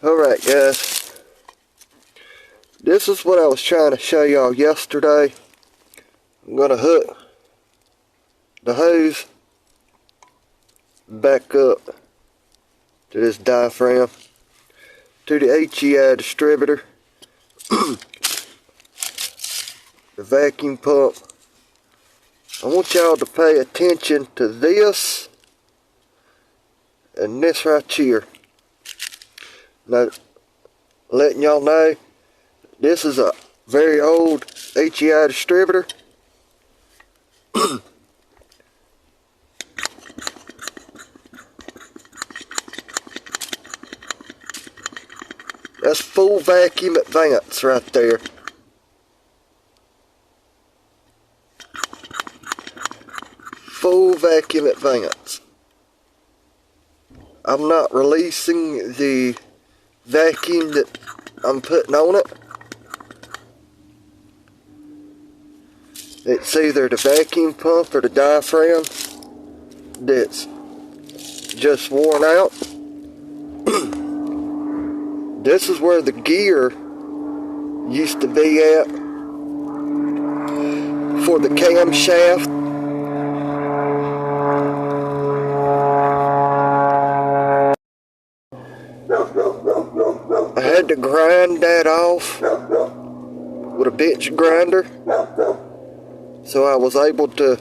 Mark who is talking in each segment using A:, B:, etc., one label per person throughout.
A: Alright guys, this is what I was trying to show y'all yesterday. I'm going to hook the hose back up to this diaphragm, to the HEI distributor, the vacuum pump. I want y'all to pay attention to this and this right here. Now, letting y'all know, this is a very old HEI distributor. That's full vacuum advance right there. Full vacuum advance. I'm not releasing the vacuum that I'm putting on it. It's either the vacuum pump or the diaphragm that's just worn out. This is where the gear used to be at for the camshaft. I had to grind that off with a bitch grinder, so I was able to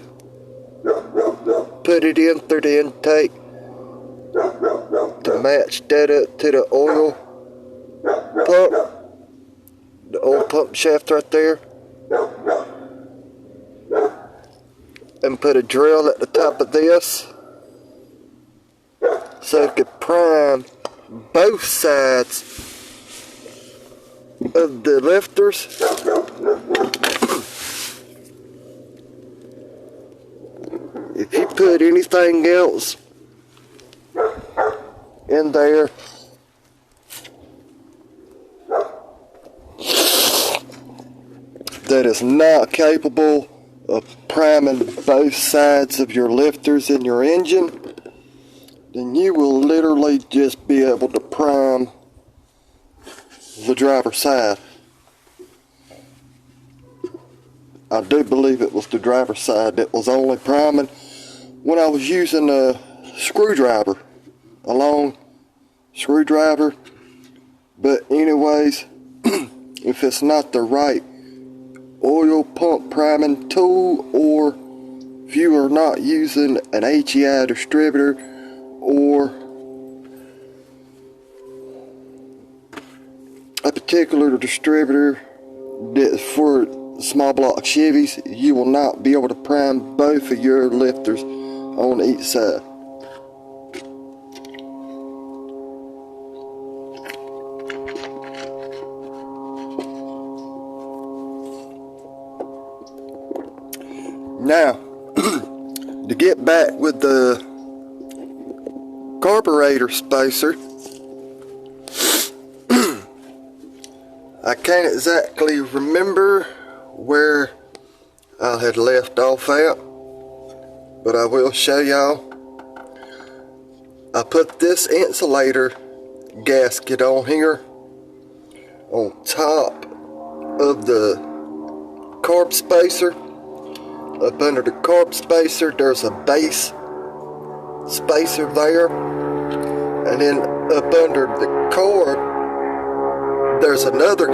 A: put it in through the intake to match that up to the oil pump, the oil pump shaft right there, and put a drill at the top of this so it could prime both sides of the lifters. If you put anything else in there, that is not capable of priming both sides of your lifters in your engine, then you will literally just be able to prime the driver's side. I do believe it was the driver's side that was only priming when I was using a screwdriver, a long screwdriver. But anyways, if it's not the right oil pump priming tool, or if you are not using an HEI distributor or a particular distributor that's for small block Chevys, you will not be able to prime both of your lifters on each side. Now, to get back with the carburetor spacer, I can't exactly remember where I had left off at, but I will show y'all. I put this insulator gasket on here on top of the carb spacer. Up under the carb spacer, there's a base spacer there, and then up under the carb, there's another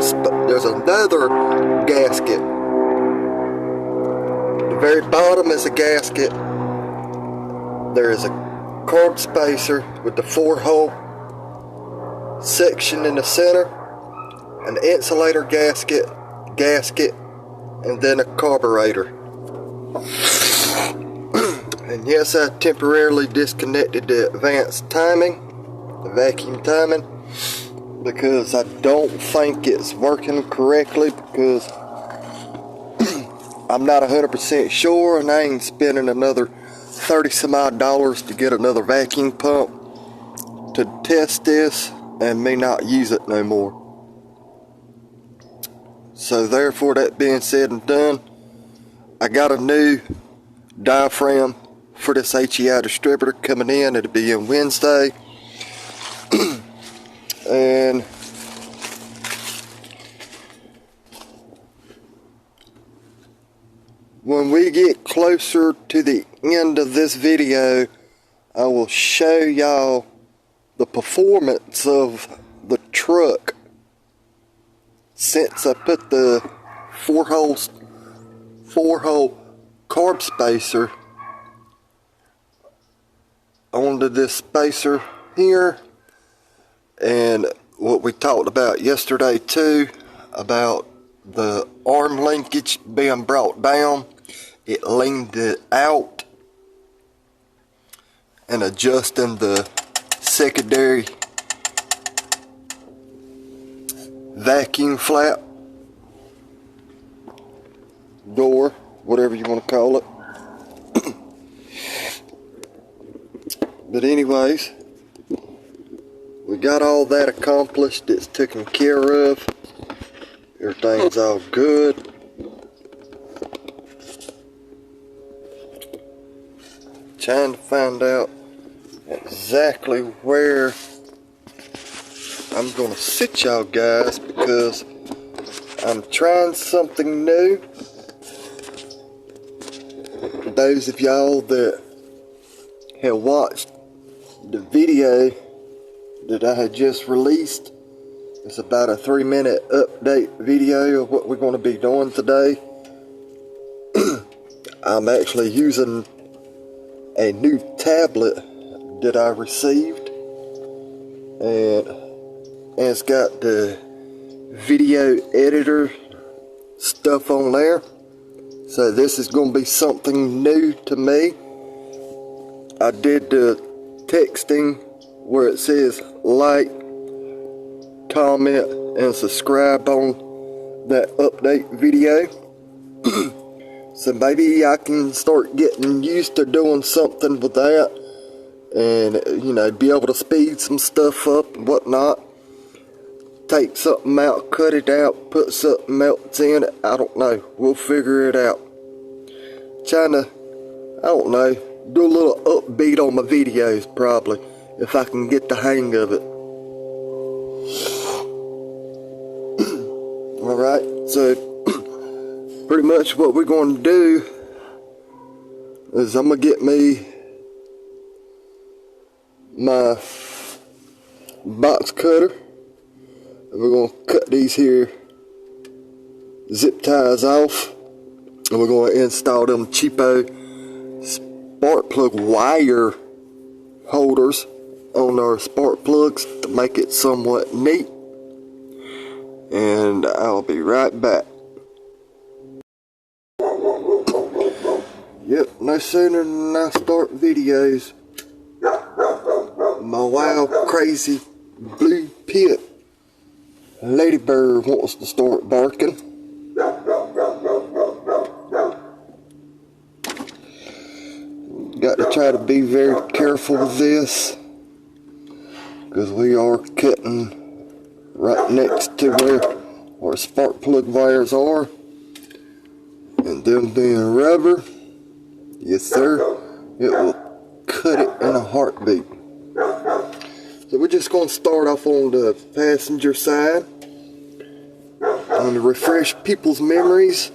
A: gasket. The very bottom is a gasket. There is a carb spacer with the 4-hole section in the center, an insulator gasket, and then a carburetor. And yes, I temporarily disconnected the advanced timing, the vacuum timing, because I don't think it's working correctly, because I'm not 100% sure, and I ain't spending another $30 some odd to get another vacuum pump to test this and me not use it no more. So therefore, that being said and done, I got a new diaphragm for this HEI distributor coming in. It'll be in Wednesday. And when we get closer to the end of this video, I will show y'all the performance of the truck since I put the four-hole carb spacer onto this spacer here, and what we talked about yesterday too, about the arm linkage being brought down. It leaned it out, and adjusting the secondary vacuum flap door, whatever you want to call it. But anyways, we got all that accomplished. It's taken care of. Everything's all good. Trying to find out exactly where I'm gonna sit y'all guys, because I'm trying something new. Those of y'all that have watched the video that I had just released, it's about a 3-minute update video of what we're going to be doing today. I'm actually using a new tablet that I received, and it's got the video editor stuff on there. So this is going to be something new to me. I did the texting where it says like, comment, and subscribe on that update video. So maybe I can start getting used to doing something with that, and you know, be able to speed some stuff up and whatnot. Take something out, cut it out, put something else in it. I don't know. We'll figure it out. Trying to, I don't know, do a little upbeat on my videos probably, if I can get the hang of it. Alright, so pretty much what we're going to do is I'm going to get me my box cutter, and we're going to cut these here zip ties off, and we're going to install them cheapo spark plug wire holders on our spark plugs to make it somewhat neat. And I'll be right back. Yep, no sooner than I start videos, my wild, crazy, blue pit ladybird wants to start barking. Got to try to be very careful with this, because we are cutting right next to where our spark plug wires are, and them being rubber, yes sir, it will cut it in a heartbeat. So we're just going to start off on the passenger side. I'm going to refresh people's memories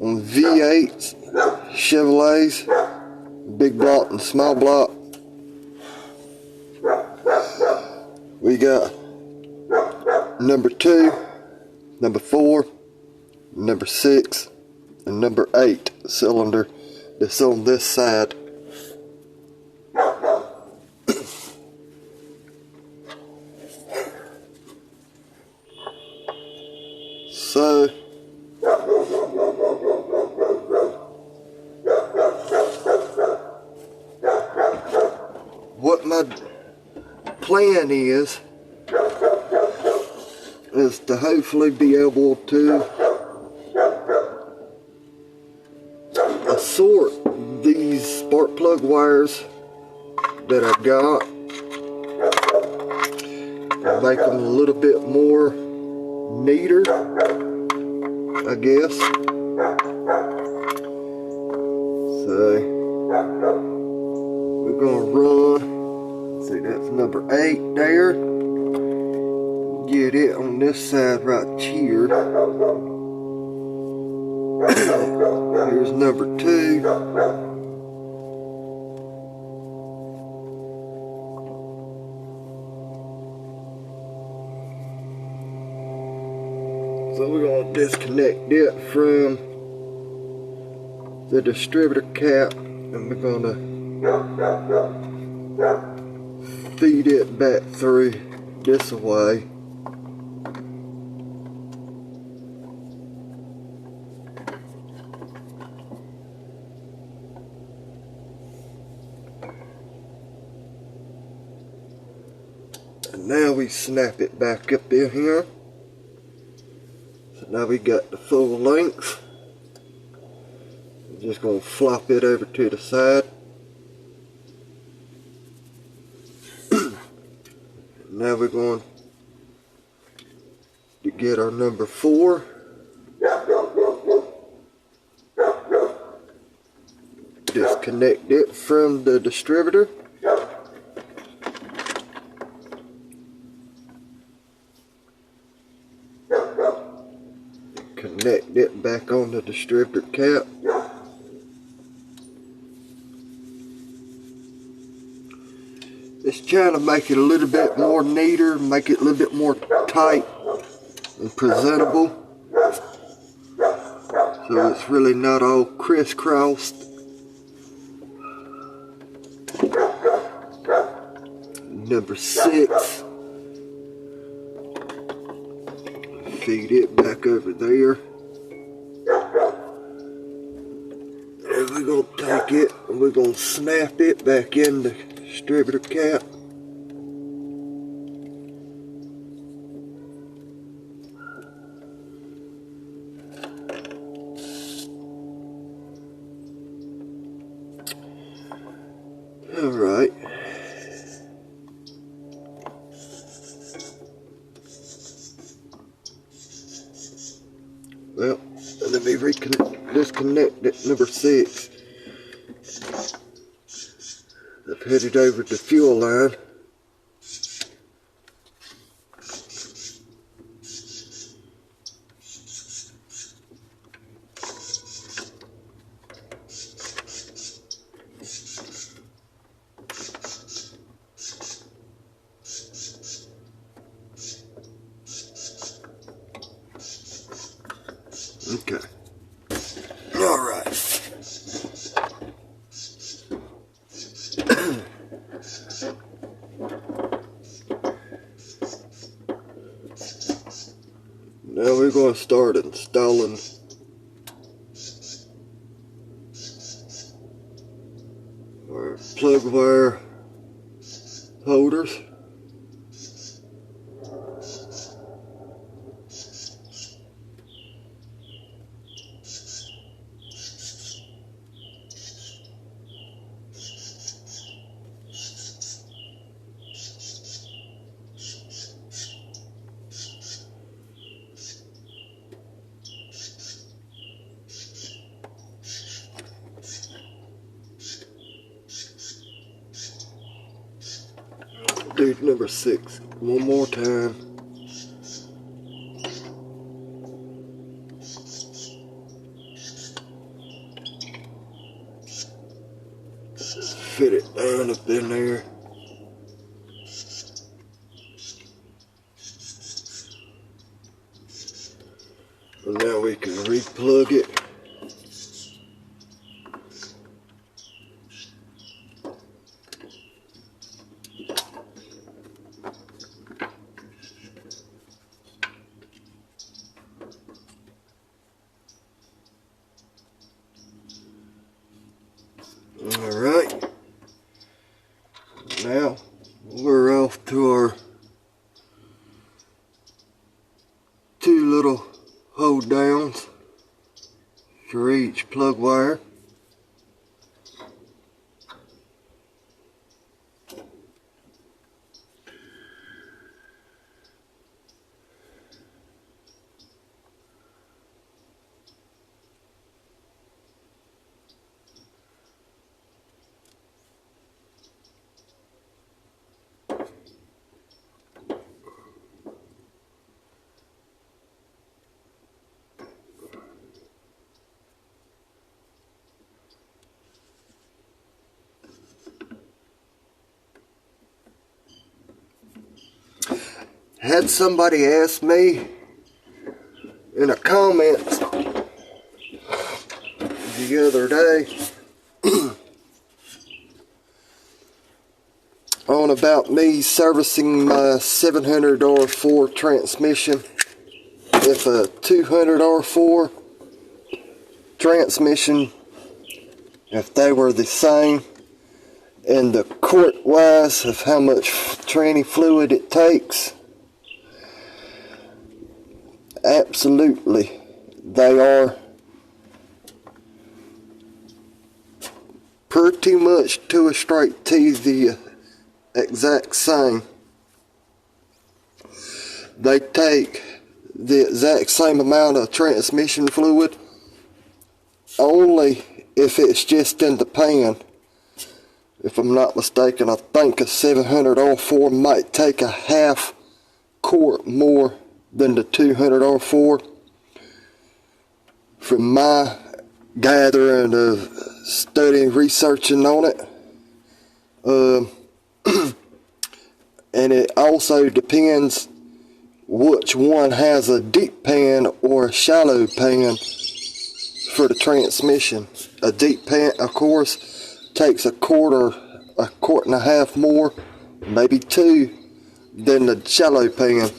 A: on V8s, Chevrolets, big block and small block. We got number 2, number 4, number 6, and number 8 cylinder that's on this side. So what my plan is to hopefully be able to assort these spark plug wires that I've got and make them a little bit more neater, I guess. So we're gonna run, see, that's number 8 there, get it on this side right here. Here's number 2. So we're going to disconnect it from the distributor cap, and we're going to feed it back through this way. And now we snap it back up in here. So now we got the full length. We're just going to flop it over to the side. Now we're going to get our number 4. Disconnect it from the distributor. Connect it back on the distributor cap. It's trying to make it a little bit more neater, make it a little bit more tight and presentable. So it's really not all crisscrossed. Number 6. Feed it back over there. And we're going to take it and we're going to snap it back in the distributor cap. Alright. Well, let me disconnect it, number 6. I've headed over to fuel line. Okay. All right. Now we're going to start installing our plug wire holders. Do number 6 one more time. Fit it down up in there. And now we can re-plug it. Alright, now we're off to our 2 little hold downs for each plug wire. Had somebody ask me in the comments the other day on about me servicing my 700 R4 transmission. If a 200 R4 transmission, if they were the same, and the quart wise of how much tranny fluid it takes, absolutely they are pretty much to a straight T the exact same. They take the exact same amount of transmission fluid, only if it's just in the pan. If I'm not mistaken, I think a 700 R4 might take a half quart more than the 200 R4. From my gathering of studying, researching on it, and it also depends which one has a deep pan or a shallow pan for the transmission. A deep pan, of course, takes a quart and a half more, maybe two, than the shallow pan.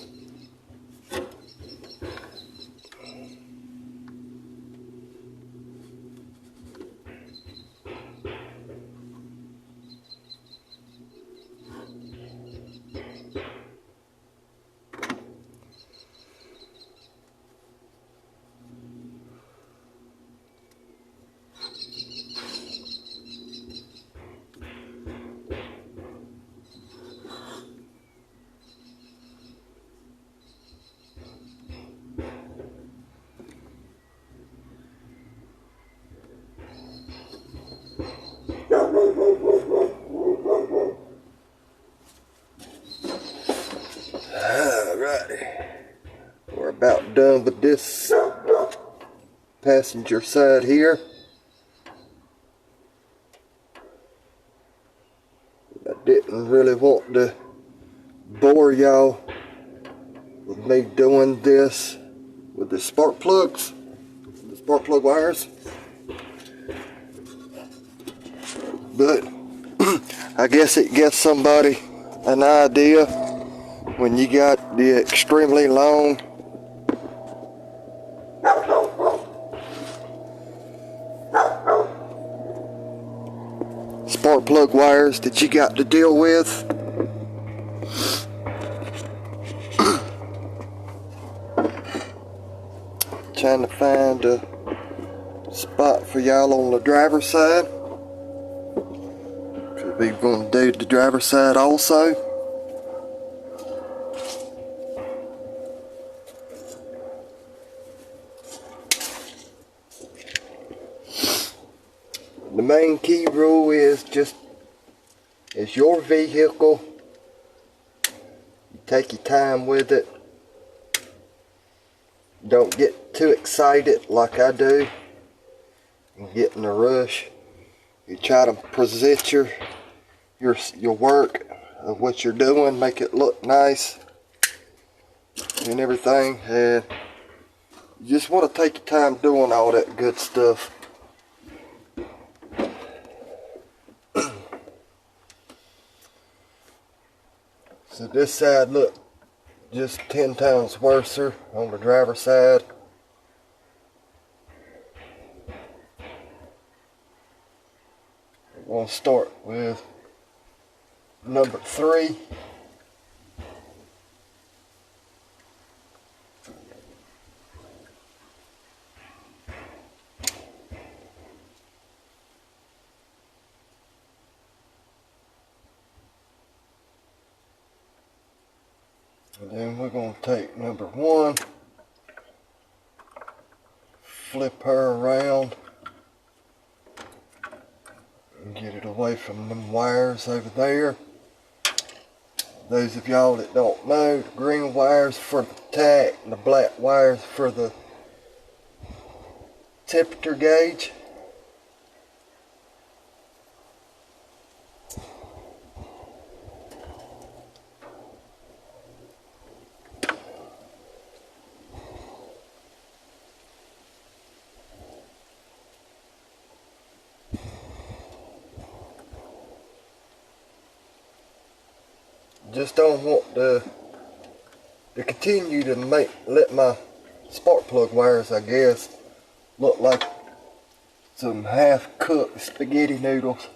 A: Alrighty, we're about done with this passenger side here. I didn't really want to bore y'all with me doing this with the spark plugs, the spark plug wires, but I guess it gives somebody an idea when you got the extremely long spark plug wires that you got to deal with. Trying to find a spot for y'all on the driver's side. So we're going to do the driver's side also. The main key rule is just, it's your vehicle. You take your time with it. Don't get too excited like I do and get in a rush. You try to present your work of what you're doing, make it look nice and everything, and you just want to take your time doing all that good stuff. So this side look just 10 times worse on the driver's side. We're going to start with number 3. And then we're going to take number 1, flip her around, and get it away from them wires over there. Those of y'all that don't know, the green wires for the tach and the black wires for the temperature gauge. just don't want to continue to let my spark plug wires, I guess, look like some half-cooked spaghetti noodles.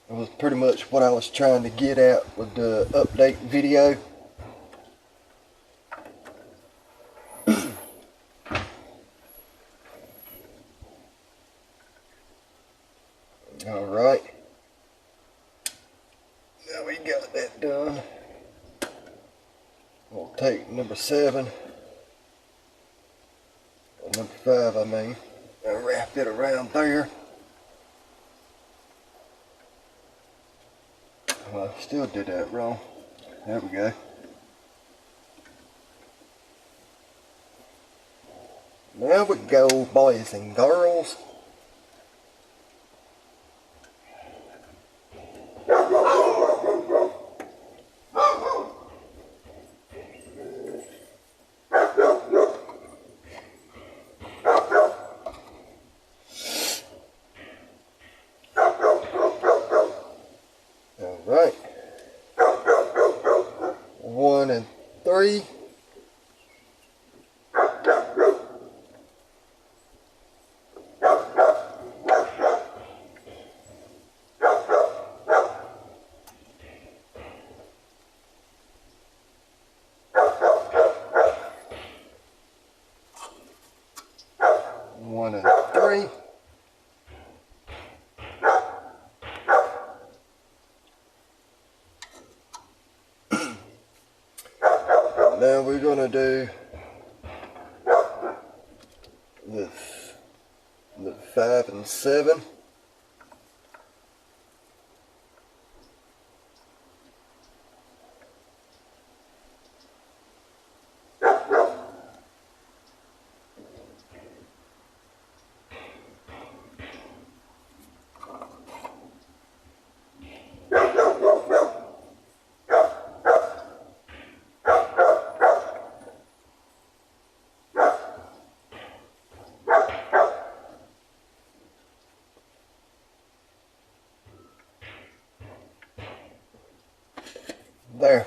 A: It was pretty much what I was trying to get at with the update video. Alright. Now we got that done. We'll take number 7. Or number 5, I mean. And wrap it around there. Well, I still did that wrong. There we go. There we go, boys and girls. Alright. 1 and 3. Now we're going to do the 5 and 7. There.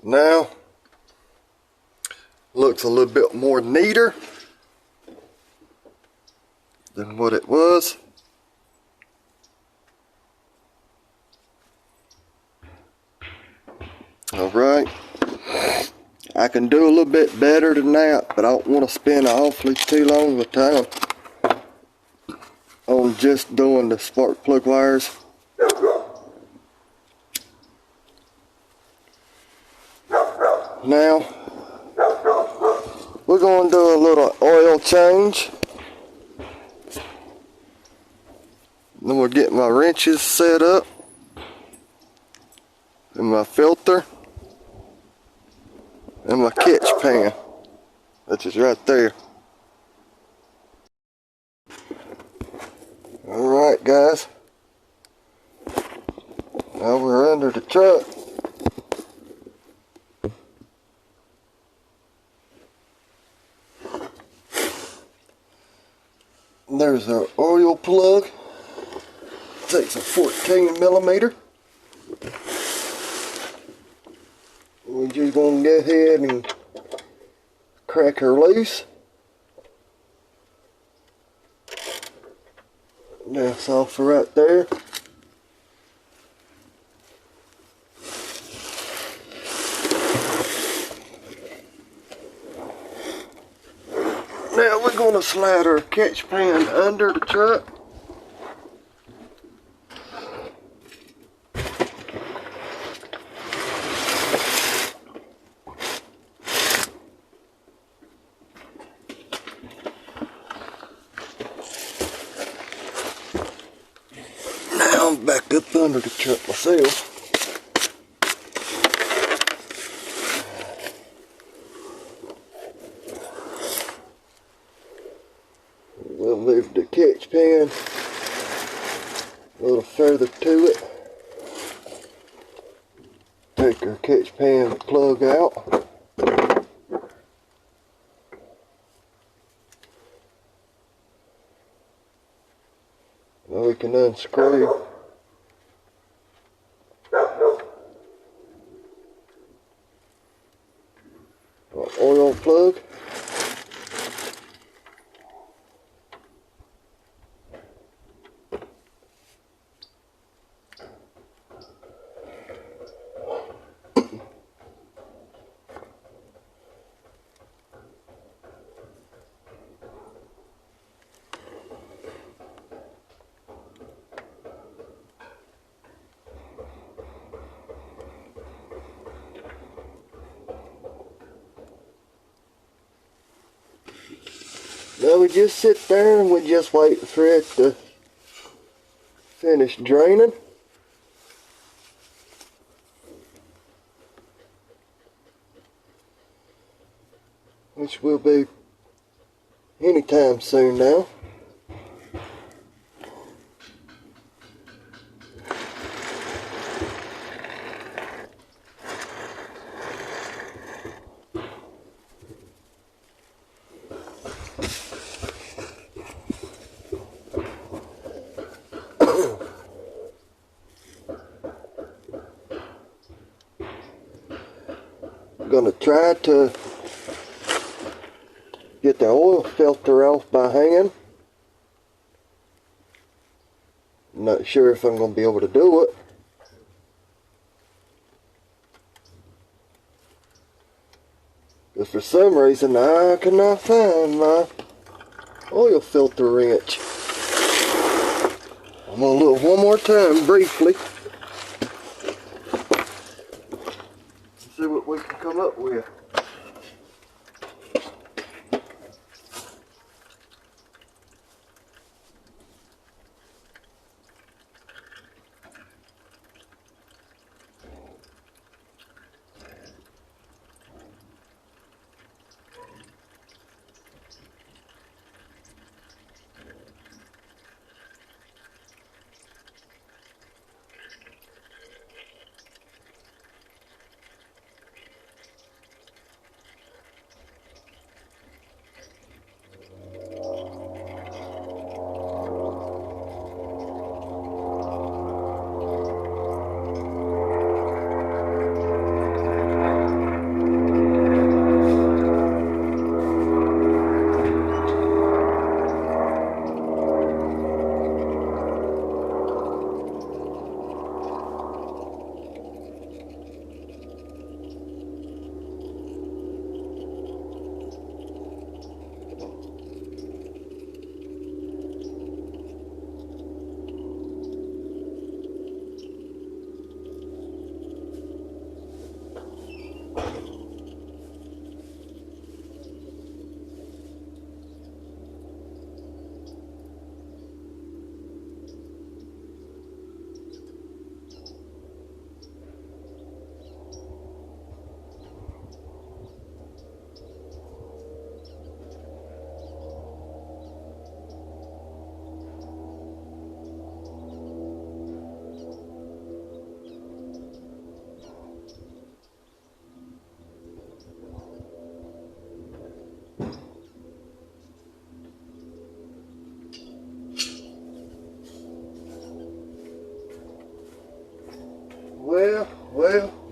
A: Now, looks a little bit more neater than what it was. All right. I can do a little bit better than that, but I don't want to spend awfully too long of time on just doing the spark plug wires. Now, we're going to do a little oil change. Then we'll get my wrenches set up and my filter. And my catch pan, which is right there. Alright guys, now we're under the truck. There's our oil plug. Takes a 14 millimeter. We're just going to go ahead and crack her loose. That's off for right there. Now we're going to slide our catch pan under the truck. I'm back up under the truck myself. We'll move the catch pan a little further to it. Take our catch pan plug out. can unscrew. Oil plug. Now we just sit there and we just wait for it to finish draining. Which will be anytime soon now. I'm going to try to get the oil filter off by hand. I'm not sure if I'm going to be able to do it. But for some reason I cannot find my oil filter wrench. I'm going to look one more time briefly. See what we can come up with.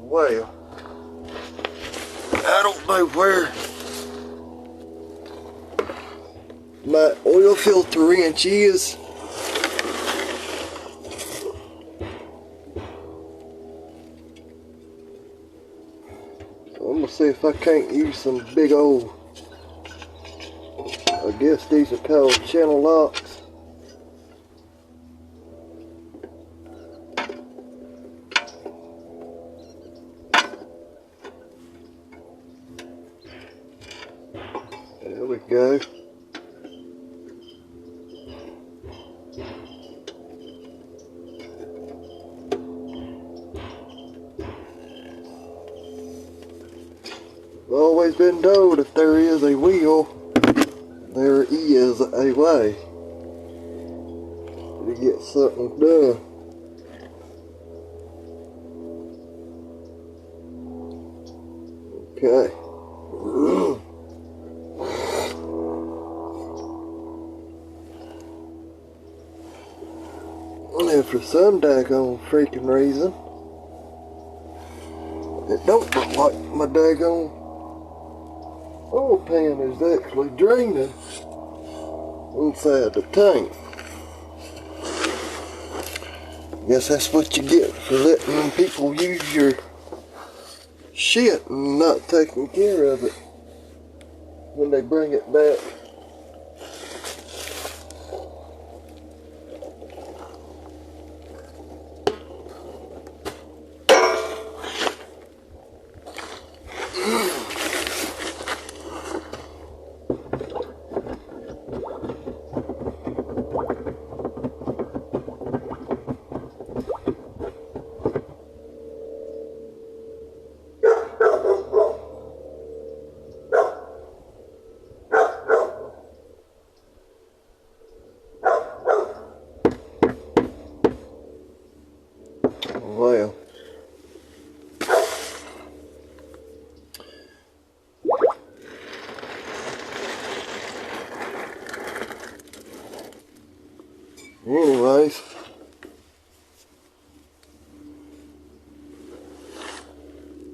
A: Well. I don't know where my oil filter wrench is. So I'm gonna see if I can't use some big old, I guess these are called channel locks. There we go. I've always been told if there is a will, there is a way to get something done. Okay. for some daggone freaking reason. It don't look like my daggone oil pan is actually draining inside the tank. Guess that's what you get for letting people use your shit and not taking care of it when they bring it back. Well, anyways,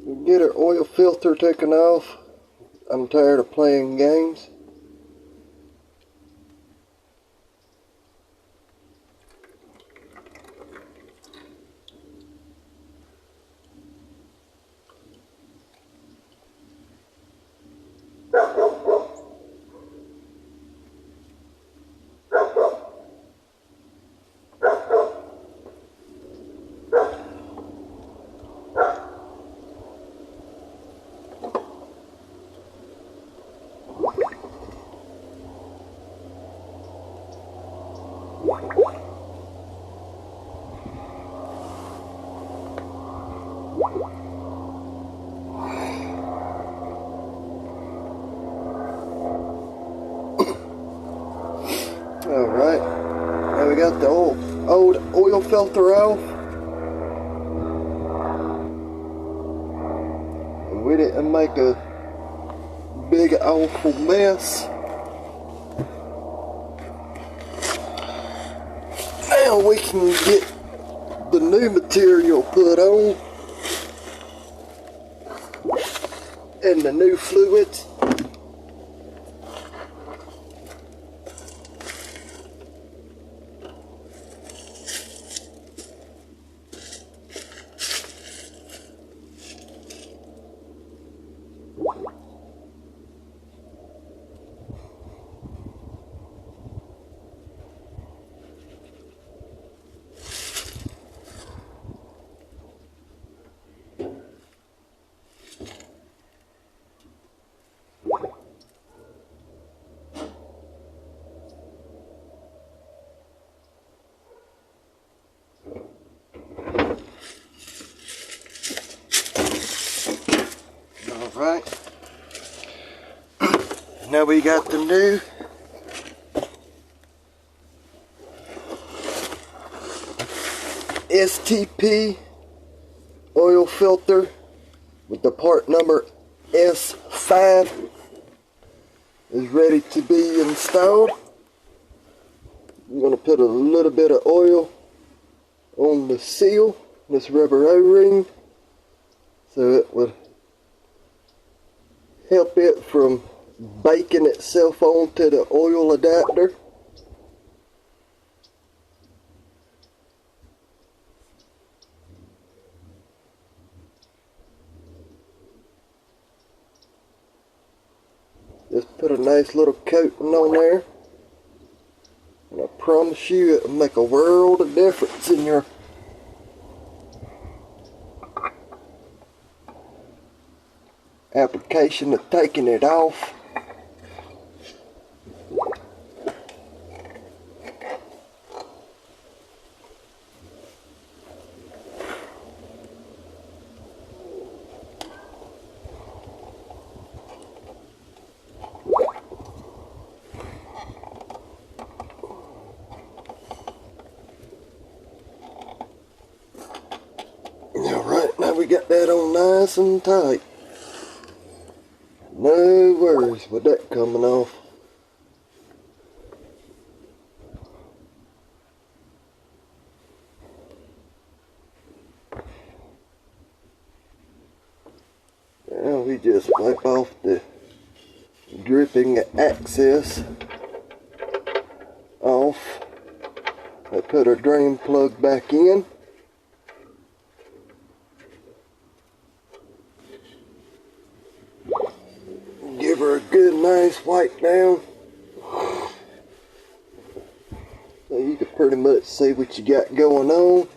A: we get our oil filter taken off. I'm tired of playing games. Alright, now we got the old oil filter off. And we didn't make a big awful mess. Now we can get the new material put on and the new fluids. Alright, now we got the new STP oil filter with the part number S5 is ready to be installed. I'm going to put a little bit of oil on the seal, this rubber O-ring, so it would help it from baking itself onto the oil adapter. Just put a nice little coating on there, and I promise you it will make a world of difference in your application of taking it off. Alright, now we got that on nice and tight. No worries with that coming off. off the dripping access off. I put our drain plug back in. Give her a good nice wipe down. So you can pretty much see what you got going on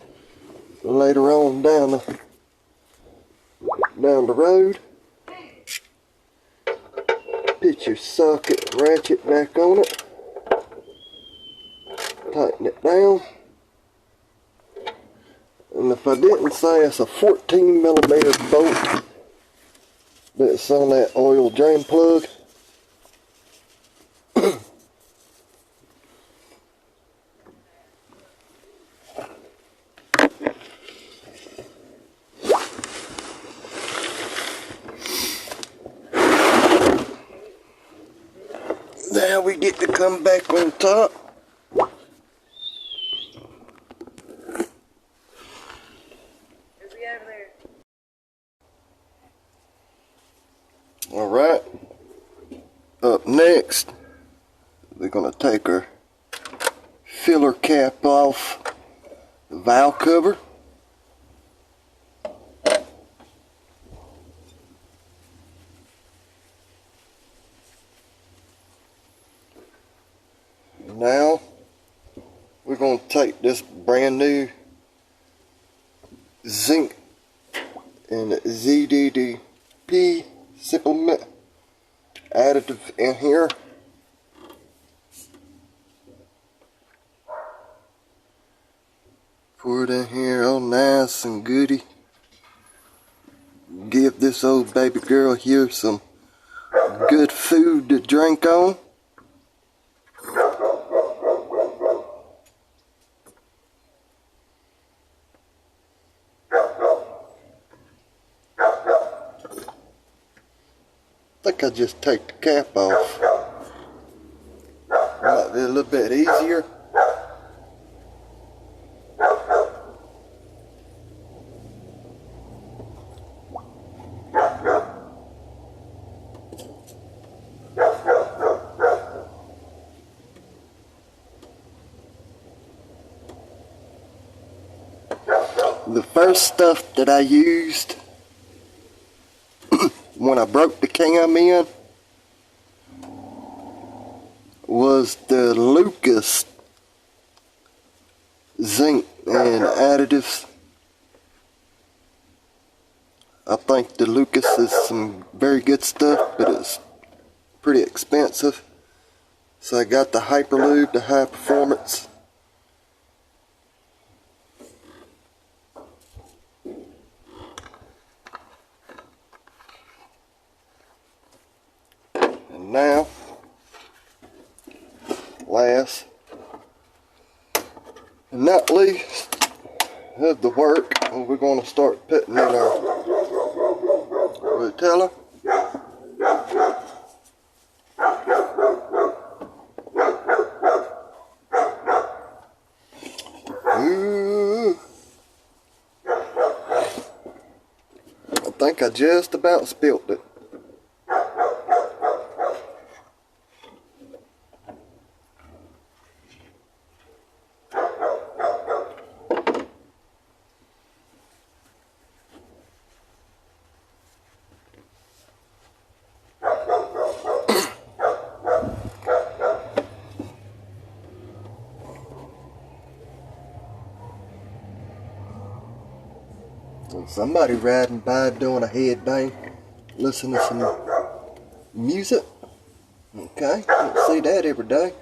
A: later on down the road. Put your socket ratchet back on it. Tighten it down. And if I didn't say, it's a 14mm bolt that's on that oil drain plug. Now we get to come back on top. Alright, up next, we're going to take our filler cap off the valve cover. Now, we're going to take this brand new zinc and ZDDP supplement additive in here. Pour it in here all nice and goody. Give this old baby girl here some good food to drink on. I think I'll just take the cap off. Might be a little bit easier. The first stuff that I used when I broke the cam in was the Lucas zinc and additives. I think the Lucas is some very good stuff, but it's pretty expensive. So I got the Hyperlube, the high performance. Now, last and not least of the work, we're going to start putting in our Rotella. Ooh. I think I just about spilled it. Somebody riding by doing a headbang, listening to some music. Okay, don't see that every day.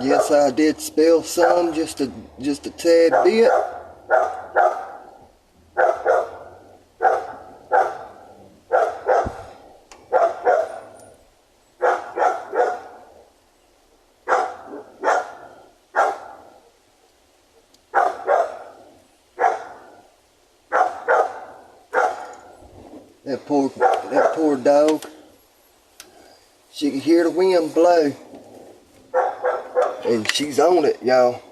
A: Yes, I did spill some, just a tad bit. That poor dog. She can hear the wind blow. And she's on it, y'all.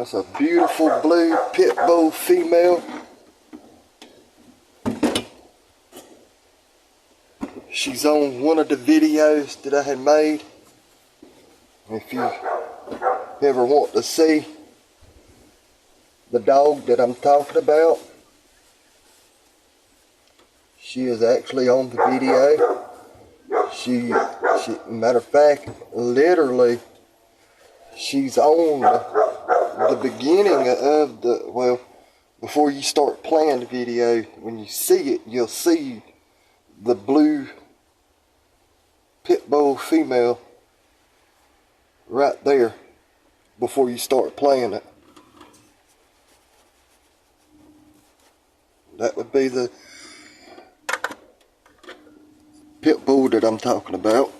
A: That's a beautiful blue pit bull female. She's on one of the videos that I had made. If you ever want to see the dog that I'm talking about, she is actually on the video. She matter of fact, literally, she's on the beginning of the, well, before you start playing the video, when you see it, you'll see the blue pit bull female right there before you start playing it. That would be the pit bull that I'm talking about.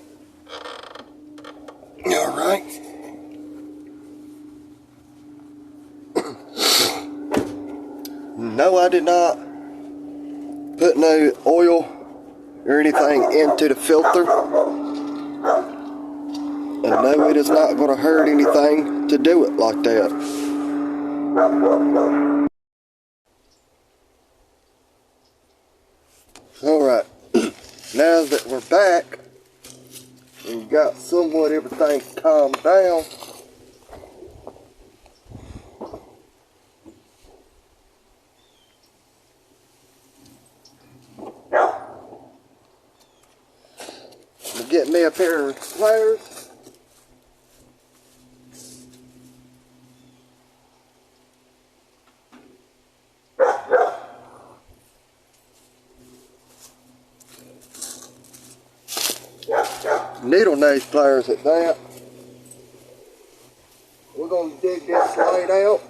A: Alright. No, I did not put no oil or anything into the filter. And no, it is not going to hurt anything to do it like that. Alright, now that we're back and got somewhat everything calmed down, I'm get me a pair of pliers. Needle nose pliers at that. We're going to dig this slide out.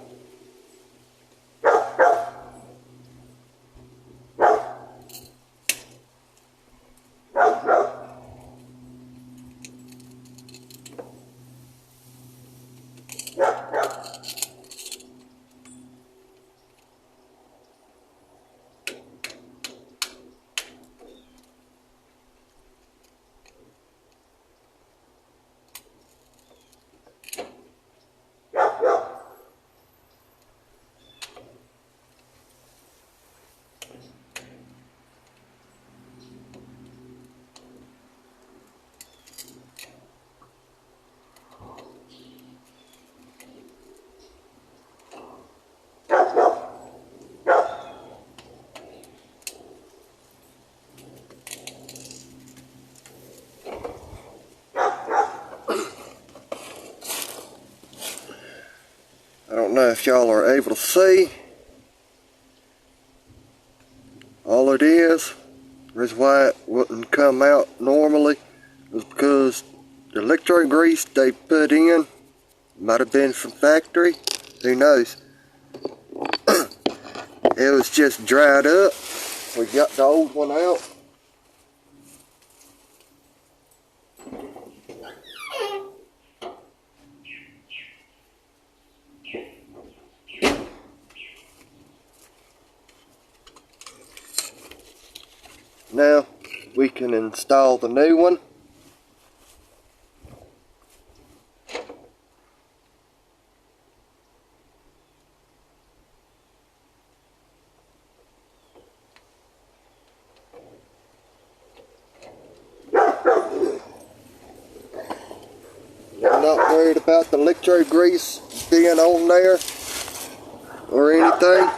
A: I don't know if y'all are able to see. All it is why it wouldn't come out normally was because the electro grease they put in might have been from factory, who knows. It was just dried up. We got the old one out. Now we can install the new one. I'm not worried about the electro grease being on there or anything.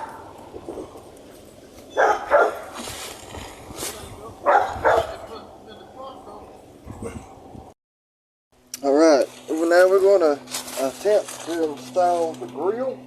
A: Alright, now we're going to attempt to install the grill.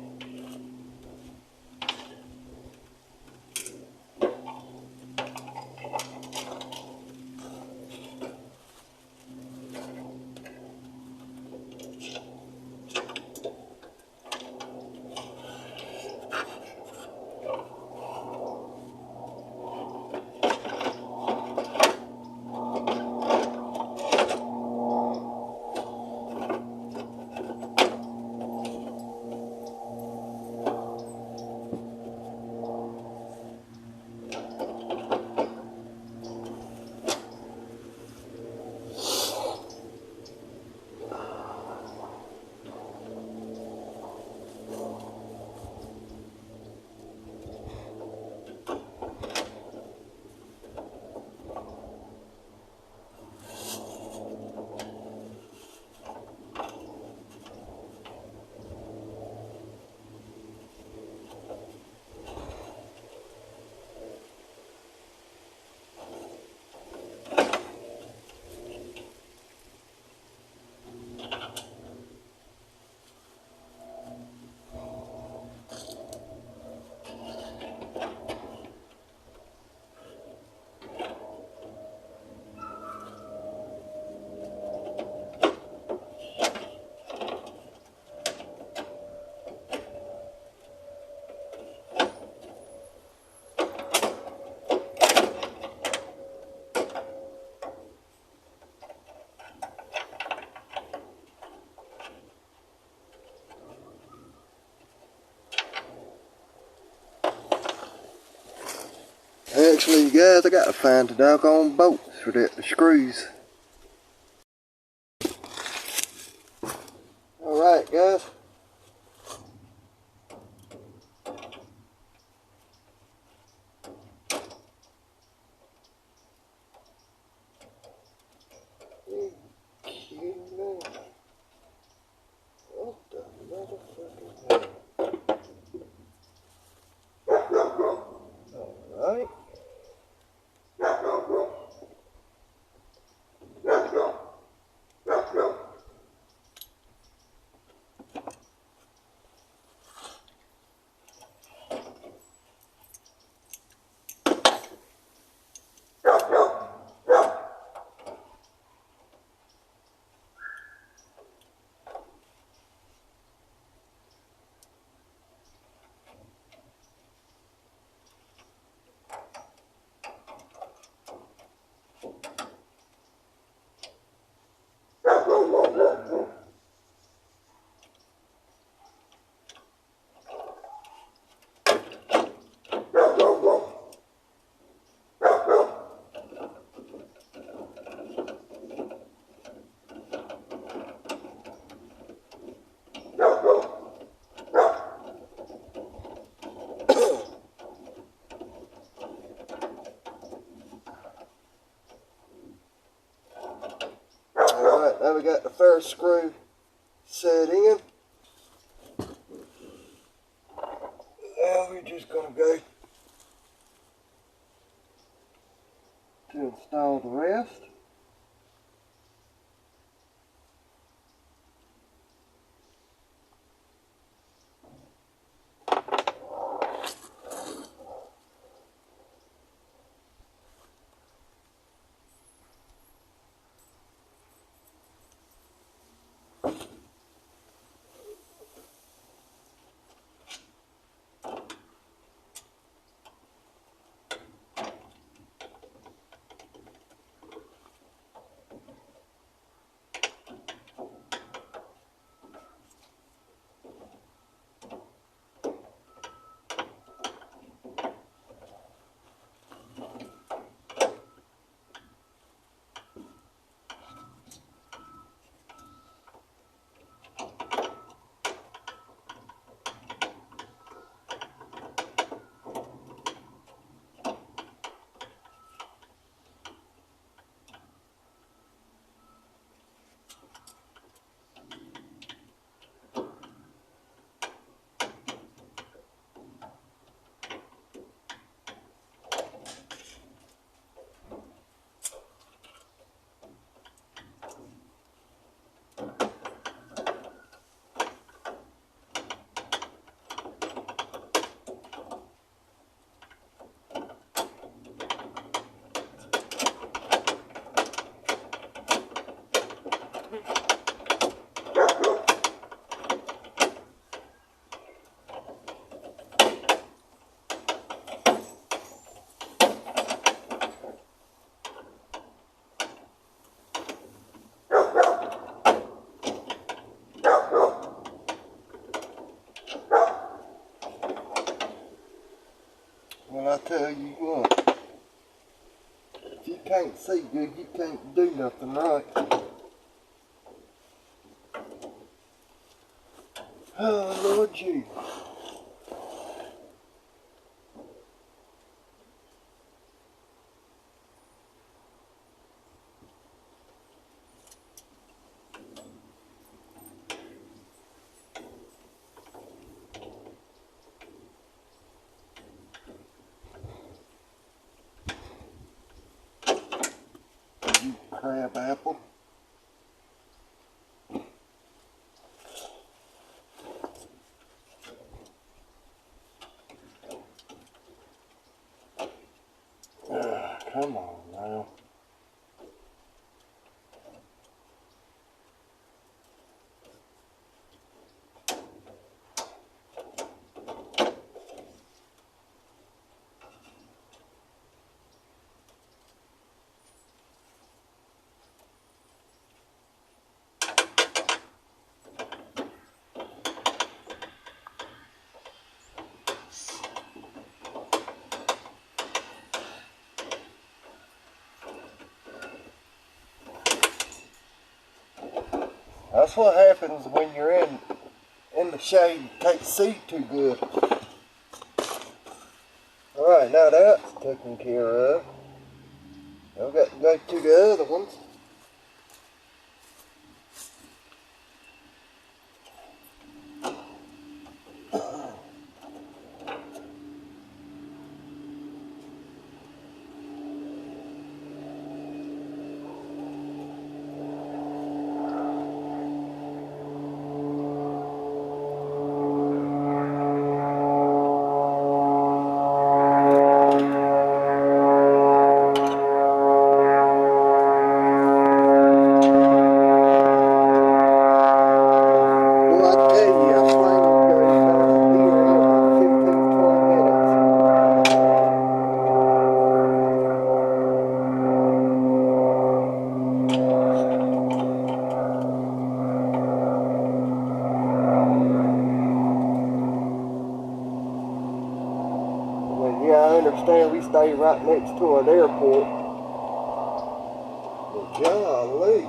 A: Actually, you guys, I gotta find the doggone bolts for the screws. Alright, guys. Alright. Alright, now we got the first screw set in. Now we're just gonna go to install the rest. Well, I tell you what, if you can't see good, you can't do nothing right. Oh, Lord Jesus. You crab apple. Come on now. That's what happens when you're in the shade. You can't see too good. Alright, now that's taken care of. I've got to go to the other ones. Yeah, I understand we stay right next to an airport. But golly.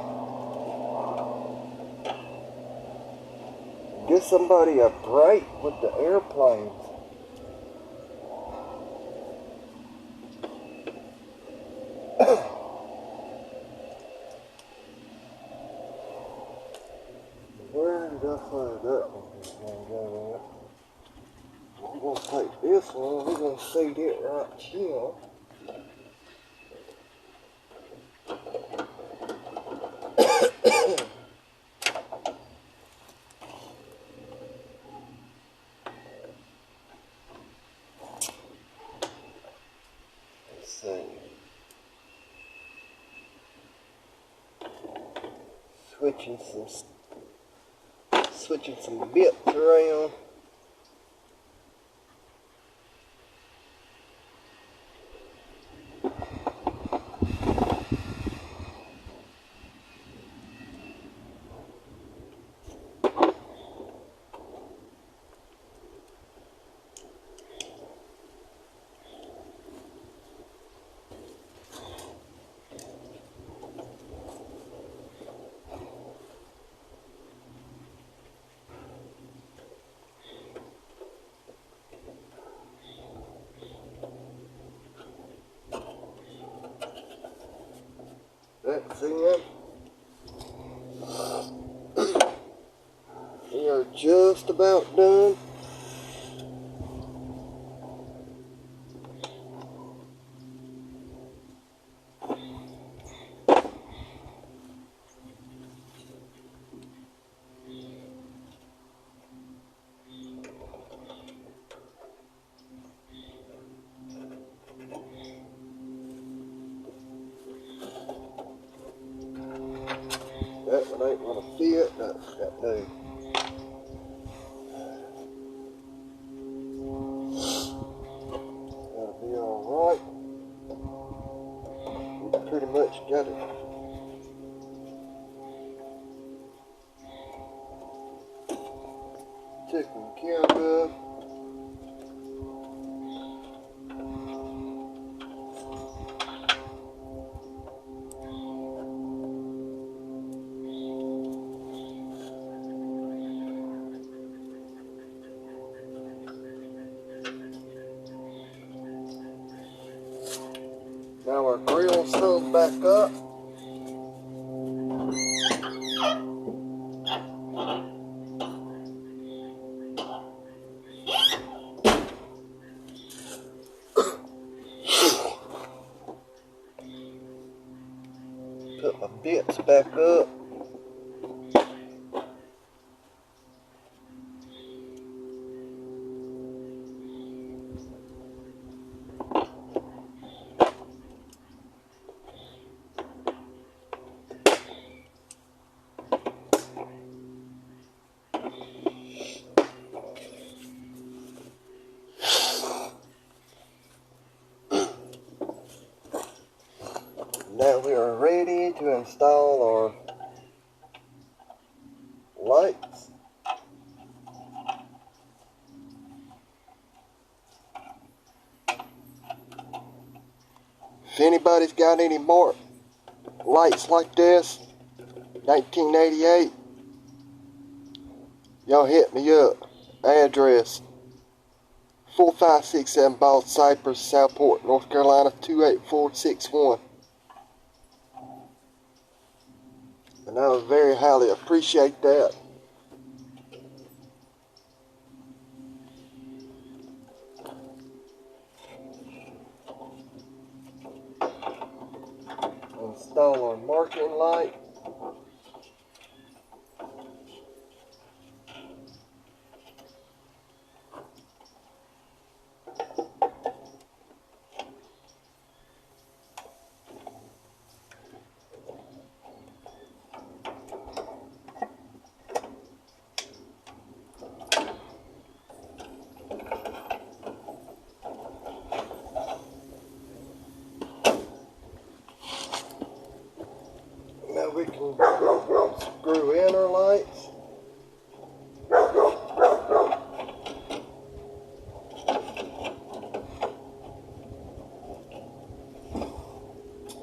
A: Give somebody a break with the airplanes. Where did I find that one? I'm going to take this one. We're going to seat it right here. Let's see. Switching some bits around. That's it. We are just about done. That one ain't gonna fit. That new. That'll be alright. We pretty much got it. Taken care of. Now our grill's filled back up. Put my bits back up. Now we are ready to install our lights. If anybody's got any more lights like this, 1988, y'all hit me up. Address 4567 Bald Cypress, Southport, North Carolina 28461. And I would very highly appreciate that. Install our marking light. Now we can screw in our lights.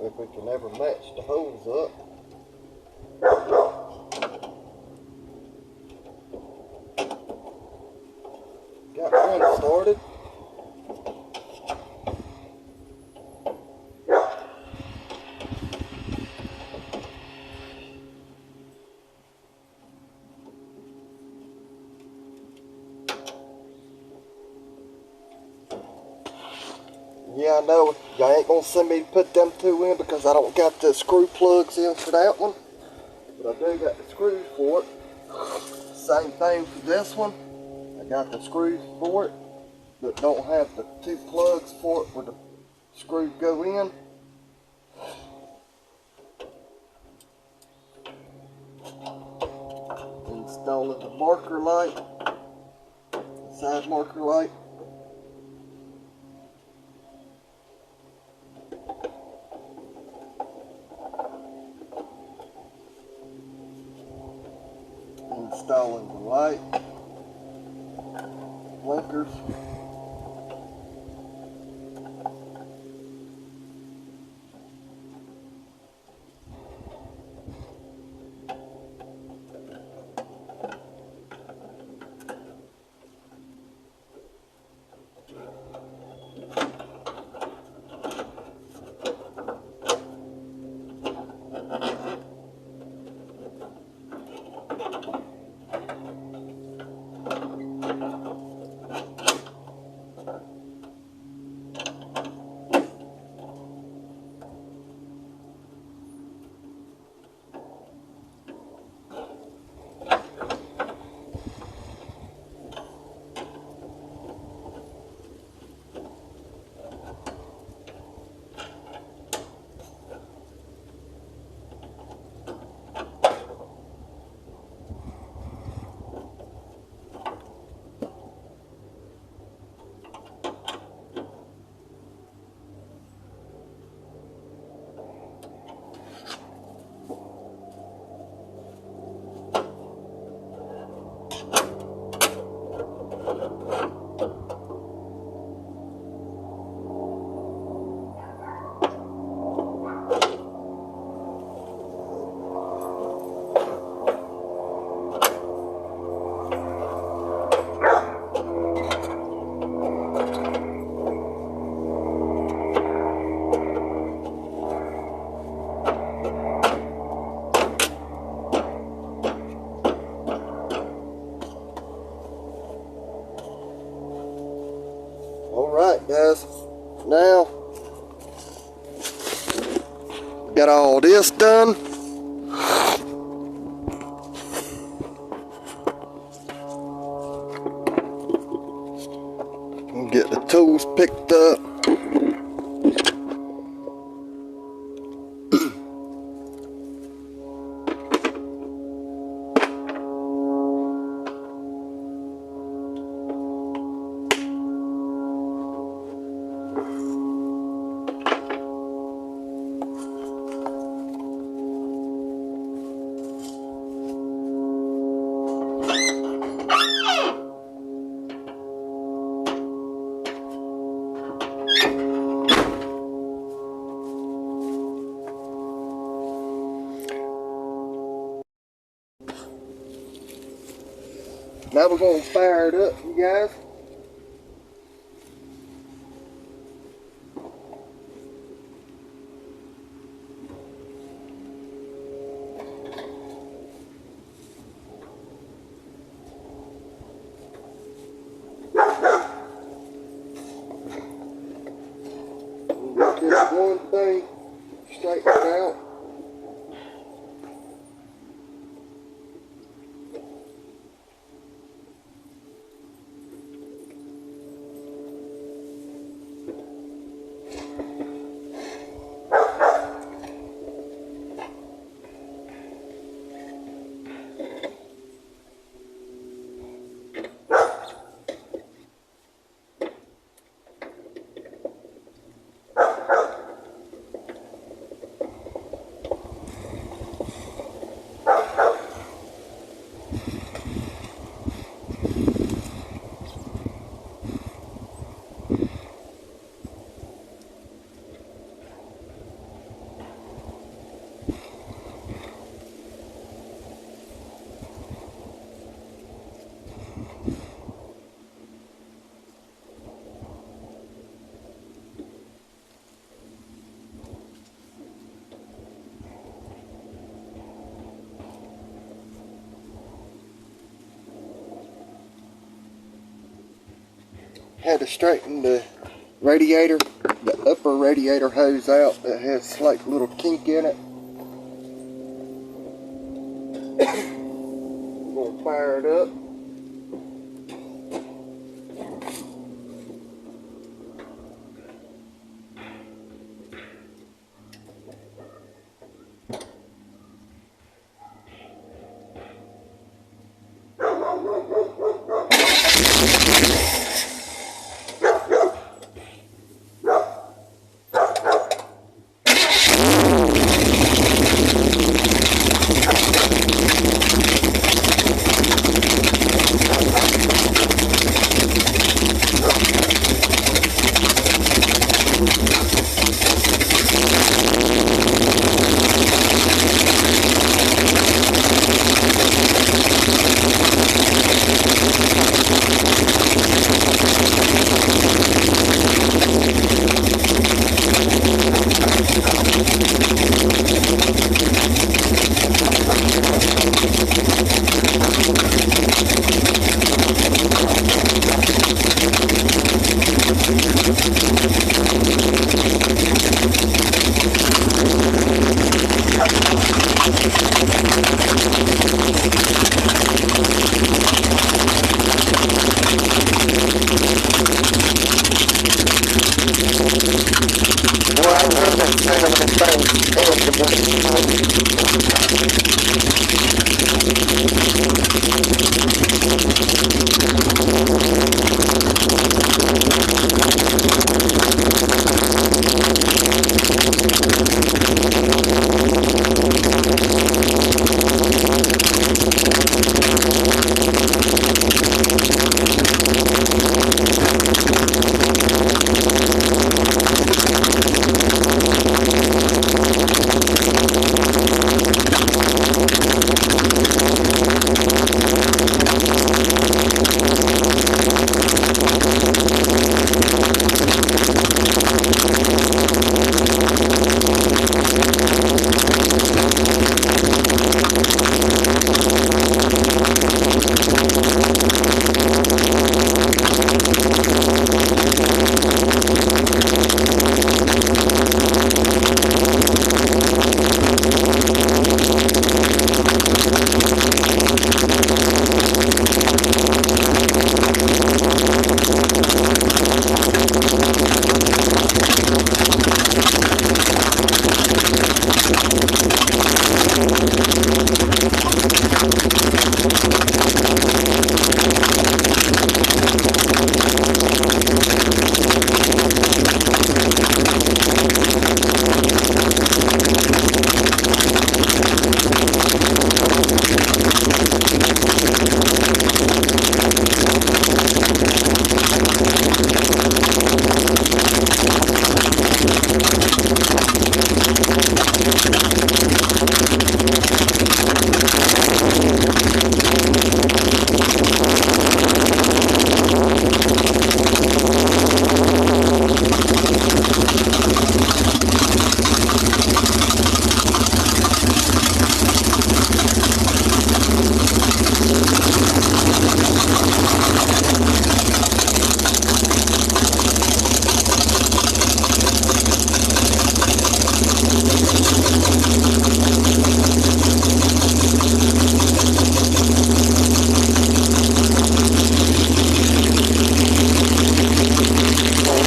A: If we can ever match the holes up. Got one started. Yeah, I know y'all ain't gonna send me to put them two in because I don't got the screw plugs in for that one. But I do got the screws for it. Same thing for this one. I got the screws for it, but don't have the two plugs for it where the screws go in. Installing the marker light, the side marker light. Installing the light, blinkers. Alright guys, now got all this done. Get the tools picked up. Now we're going to fire it up, you guys. Get this one thing straightened out. Had to straighten the radiator, the upper radiator hose out that has a slight little kink in it. I'm going to fire it up.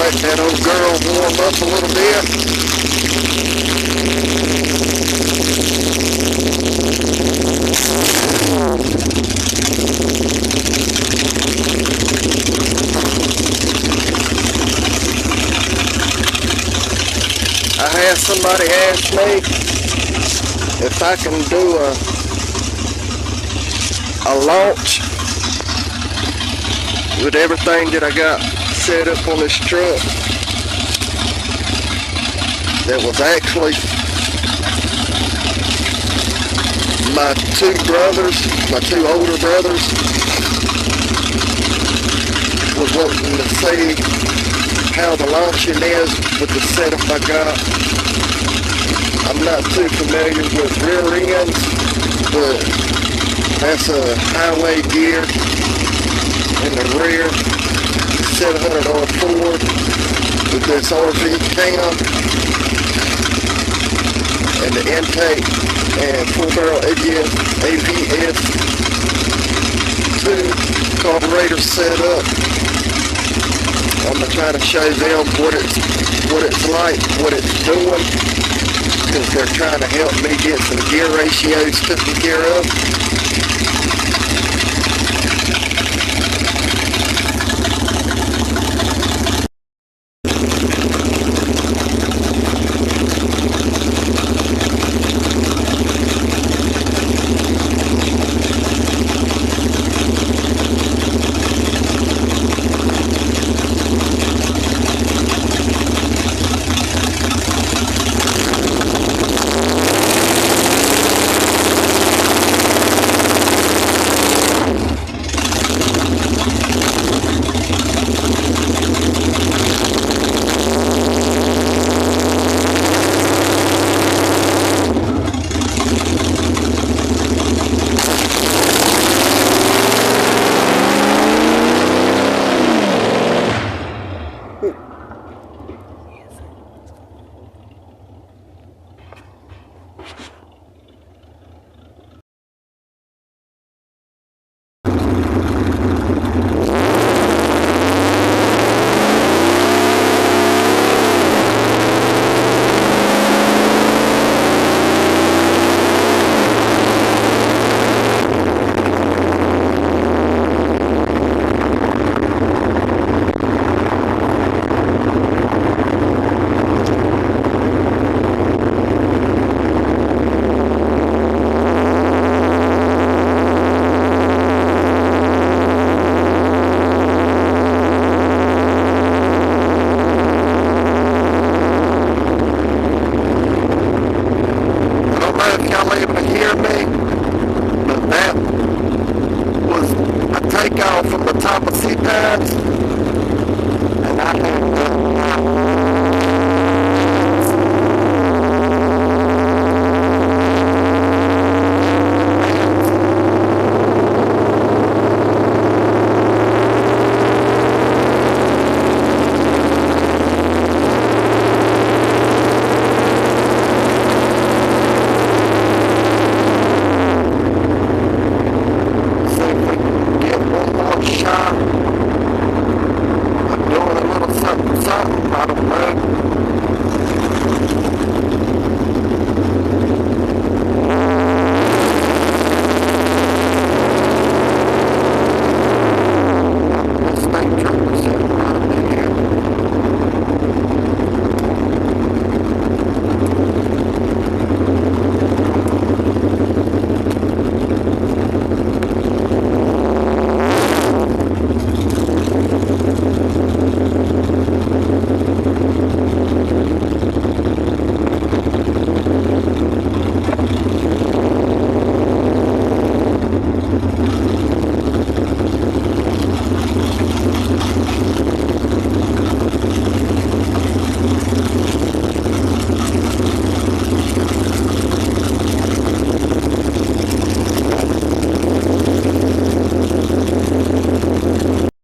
A: let that old girl warm up a little bit. I had somebody ask me if I can do a launch with everything that I got set up on this truck. That was actually my two older brothers was wanting to see how the launching is with the setup I got. I'm not too familiar with rear ends, but that's a highway gear in the rear, 700R Ford with this RV cam and the intake and 4-barrel ABS 2 carburetor set up. I'm going to try to show them what it's like, what it's doing, because they're trying to help me get some gear ratios taken care of.